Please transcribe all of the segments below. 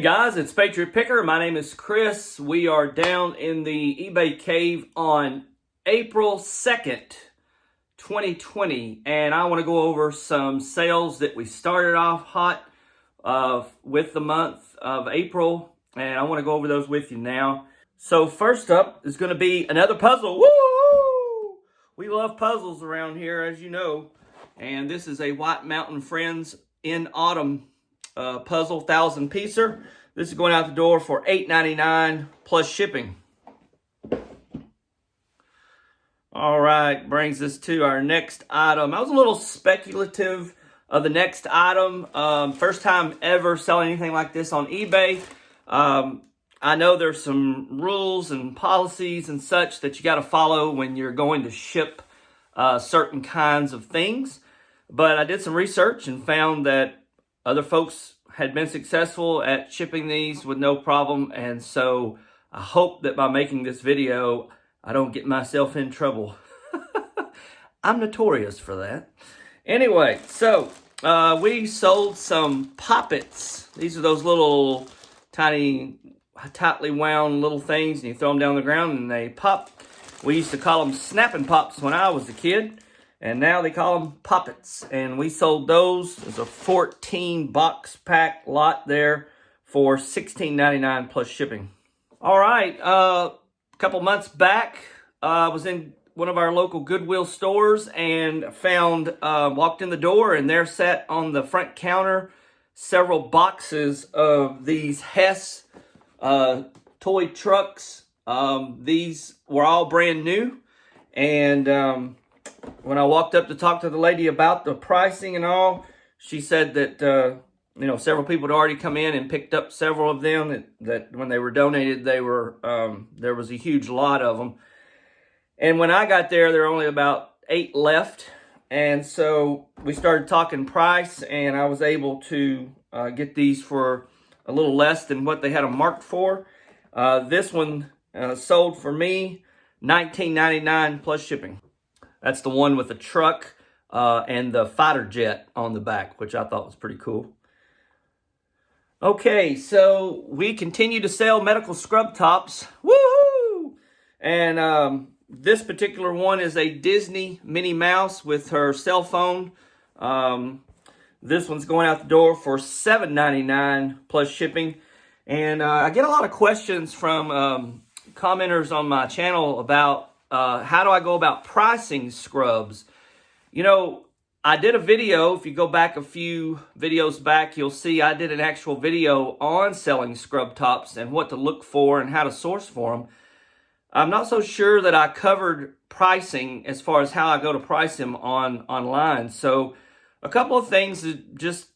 guys, it's Patriot Picker. My name is Chris. We are down in the eBay cave on April 2nd, 2020. And I want to go over some sales that we started off hot with the month of April. And I want to go over those with you now. So first up is going to be another puzzle. Woo! We love puzzles around here, as you know. And this is a White Mountain Friends in Autumn puzzle 1,000-piecer. This is going out the door for $8.99 plus shipping. All right, brings us to our next item. I was a little speculative of the next item. First time ever selling anything like this on eBay. I know there's some rules and policies and such that you got to follow when you're going to ship certain kinds of things. But I did some research and found that other folks had been successful at shipping these with no problem. And so I hope that by making this video, I don't get myself in trouble. I'm notorious for that. Anyway, so we sold some poppets. These are those little tiny, tightly wound little things, and you throw them down the ground and they pop. We used to call them snapping pops when I was a kid. And now they call them poppets. And we sold those as a 14 box pack lot there for $16.99 plus shipping. All right, a couple months back, I was in one of our local Goodwill stores and found, walked in the door, and there sat on the front counter several boxes of these Hess toy trucks. These were all brand new. And when I walked up to talk to the lady about the pricing and all, she said that, several people had already come in and picked up several of them, that when they were donated, they were, there was a huge lot of them. And when I got there were only about 8 left. And so we started talking price, and I was able to get these for a little less than what they had them marked for. This one sold for me $19.99 plus shipping. That's the one with the truck and the fighter jet on the back, which I thought was pretty cool. Okay, so we continue to sell medical scrub tops. Woohoo! And this particular one is a Disney Minnie Mouse with her cell phone. This one's going out the door for $7.99 plus shipping. And I get a lot of questions from commenters on my channel about how do I go about pricing scrubs? You know, I did a video. If you go back a few videos back, you'll see I did an actual video on selling scrub tops and what to look for and how to source for them. I'm not so sure that I covered pricing as far as how I go to price them online. So a couple of things, just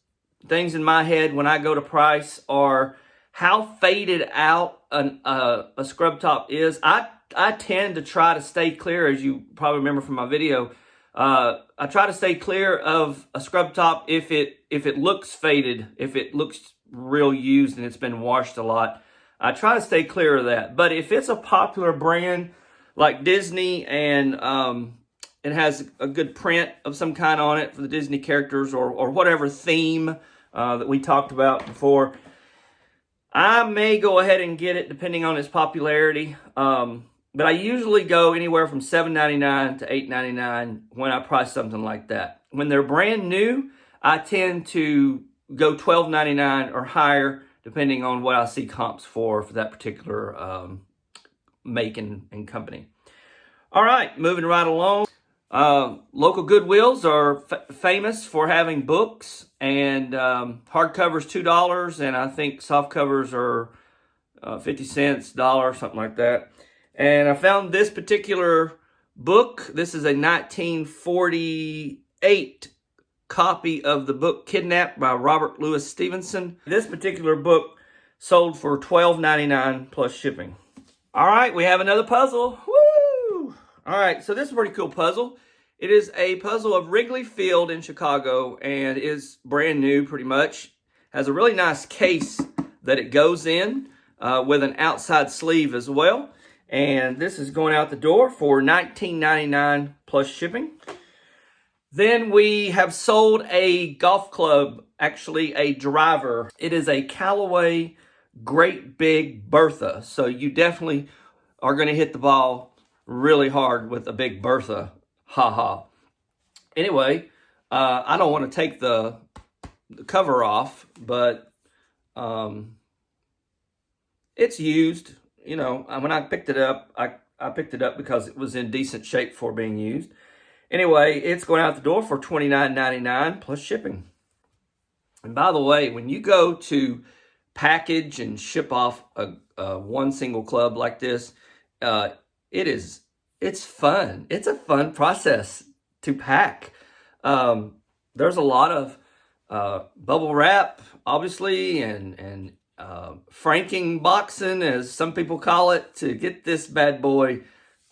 things in my head when I go to price, are how faded out a scrub top is. I tend to try to stay clear, as you probably remember from my video. I try to stay clear of a scrub top if it looks faded, if it looks real used and it's been washed a lot. I try to stay clear of that. But if it's a popular brand like Disney and it has a good print of some kind on it for the Disney characters or whatever theme that we talked about before, I may go ahead and get it depending on its popularity. But I usually go anywhere from $7.99 to $8.99 when I price something like that. When they're brand new, I tend to go $12.99 or higher, depending on what I see comps for that particular make and company. All right, moving right along. Local Goodwills are famous for having books, and hardcovers $2, and I think softcovers are 50 cents, $1, something like that. And I found this particular book. This is a 1948 copy of the book Kidnapped by Robert Louis Stevenson. This particular book sold for $12.99 plus shipping. All right, we have another puzzle. Woo! All right, so this is a pretty cool puzzle. It is a puzzle of Wrigley Field in Chicago and is brand new pretty much. Has a really nice case that it goes in with an outside sleeve as well. And this is going out the door for $19.99 plus shipping. Then we have sold a golf club, actually a driver. It is a Callaway great big Bertha. So you definitely are going to hit the ball really hard with a big Bertha. Ha ha. Anyway, I don't want to take the cover off, but it's used. You know, when I picked it up, I picked it up because it was in decent shape for being used. Anyway, it's going out the door for $29.99 plus shipping. And by the way, when you go to package and ship off a one single club like this, it's fun. It's a fun process to pack. There's a lot of bubble wrap, obviously, and franking boxing, as some people call it, to get this bad boy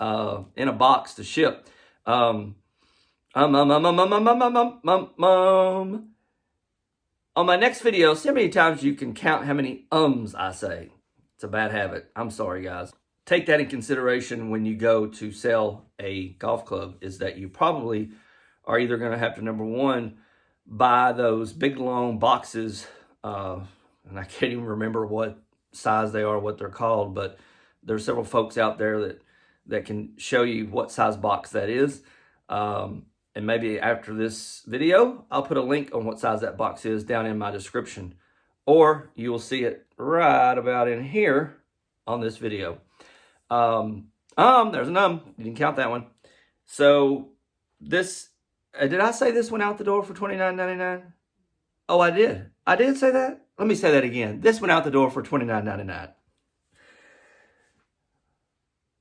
in a box to ship. On my next video, see how many times you can count how many I say. It's a bad habit. I'm sorry, guys. Take that in consideration when you go to sell a golf club, is that you probably are either going to have to, number one, buy those big, long boxes, and I can't even remember what size they are, what they're called, but there's several folks out there that can show you what size box that is. And maybe after this video, I'll put a link on what size that box is down in my description. Or you will see it right about in here on this video. There's an you didn't count that one. So this, did I say this went out the door for $29.99? Oh, I did. I did say that? Let me say that again. This went out the door for $29.99.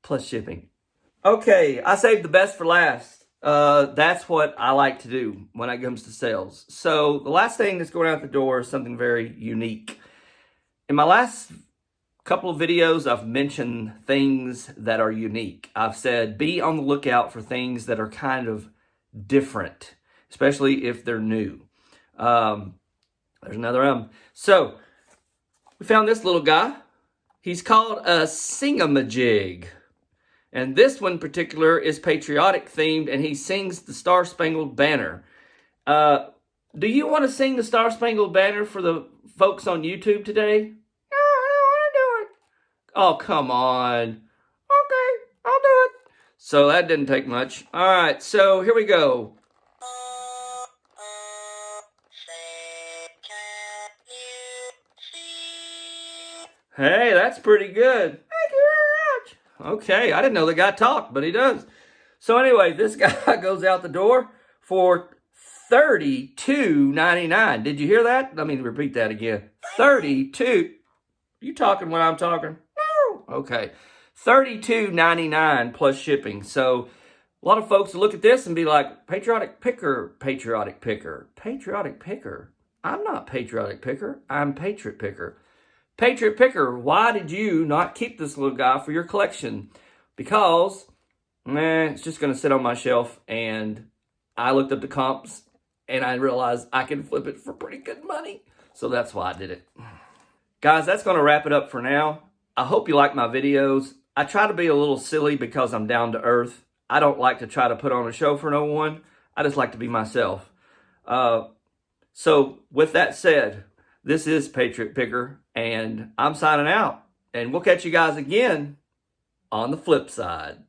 Plus shipping. Okay, I saved the best for last. That's what I like to do when it comes to sales. So the last thing that's going out the door is something very unique. In my last couple of videos, I've mentioned things that are unique. I've said be on the lookout for things that are kind of different, especially if they're new. There's another So we found this little guy. He's called a singamajig. And this one in particular is patriotic themed, and he sings the Star Spangled Banner. Do you want to sing the Star Spangled Banner for the folks on YouTube today? No, I don't want to do it. Oh, come on. Okay, I'll do it. So that didn't take much. All right, so here we go. Hey, that's pretty good. Okay, I didn't know the guy talked, but he does. So anyway, this guy goes out the door for $32.99. Did you hear that? Let me repeat that again. 32. You talking when I'm talking? No. Okay. $32.99 plus shipping. So a lot of folks look at this and be like, patriotic picker, patriotic picker, patriotic picker. I'm not patriotic picker. I'm patriot picker. Patriot Picker, why did you not keep this little guy for your collection? Because, it's just going to sit on my shelf, and I looked up the comps, and I realized I can flip it for pretty good money. So that's why I did it. Guys, that's going to wrap it up for now. I hope you like my videos. I try to be a little silly because I'm down to earth. I don't like to try to put on a show for no one. I just like to be myself. So with that said, this is Patriot Picker, and I'm signing out. And we'll catch you guys again on the flip side.